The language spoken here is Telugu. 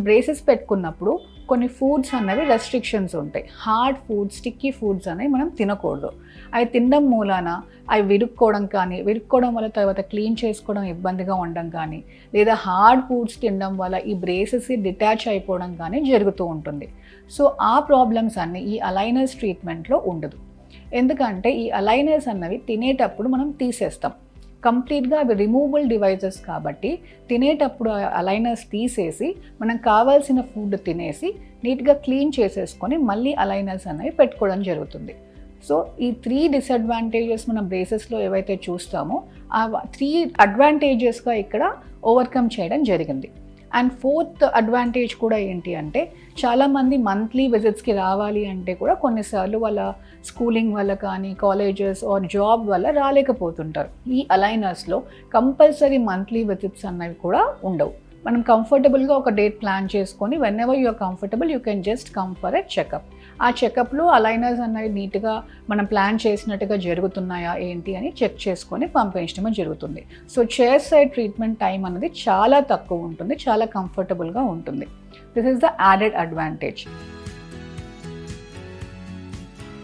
బ్రేసెస్ పెట్టుకున్నప్పుడు కొన్ని ఫుడ్స్ అన్నవి రెస్ట్రిక్షన్స్ ఉంటాయి. హార్డ్ ఫుడ్స్, స్టిక్కీ ఫుడ్స్ అనేవి మనం తినకూడదు. అవి తినడం మూలాన అవి విరుక్కోవడం వల్ల తర్వాత క్లీన్ చేసుకోవడం ఇబ్బందిగా ఉండడం కానీ, లేదా హార్డ్ ఫుడ్స్ తినడం వల్ల ఈ బ్రేసెస్ డిటాచ్ అయిపోవడం కానీ జరుగుతూ ఉంటుంది. సో ఆ ప్రాబ్లమ్స్ అన్నీ ఈ అలైనర్స్ ట్రీట్మెంట్లో ఉండదు. ఎందుకంటే ఈ అలైనర్స్ అన్నవి తినేటప్పుడు మనం తీసేస్తాం. కంప్లీట్గా అవి రిమూవబుల్ డివైజెస్ కాబట్టి తినేటప్పుడు అలైనర్స్ తీసేసి మనం కావాల్సిన ఫుడ్ తినేసి నీట్గా క్లీన్ చేసేసుకొని మళ్ళీ అలైనర్స్ అనేవి పెట్టుకోవడం జరుగుతుంది. సో ఈ 3 డిసడ్వాంటేజెస్ మనం బ్రేసెస్లో ఏవైతే చూస్తామో ఆ 3 అడ్వాంటేజెస్గా ఇక్కడ ఓవర్కమ్ చేయడం జరిగింది. అండ్ 4th అడ్వాంటేజ్ కూడా ఏంటి అంటే, చాలామంది మంత్లీ విజిట్స్కి రావాలి అంటే కూడా కొన్నిసార్లు వాళ్ళ స్కూలింగ్ వల్ల కానీ, కాలేజెస్ ఆర్ జాబ్ వల్ల రాలేకపోతుంటారు. ఈ అలైనర్స్లో కంపల్సరీ మంత్లీ విజిట్స్ అన్నవి కూడా ఉండవు. మనం కంఫర్టబుల్గా ఒక డేట్ ప్లాన్ చేసుకొని whenever you are comfortable you can just come for a checkup. ఆ చెకప్లో అలైనర్స్ అన్నవి నీట్గా మనం ప్లాన్ చేసినట్టుగా జరుగుతున్నాయా ఏంటి అని చెక్ చేసుకొని పంపించడం జరుగుతుంది. So chair side treatment time అనేది చాలా తక్కువ ఉంటుంది, చాలా కంఫర్టబుల్గా ఉంటుంది. This is the added advantage.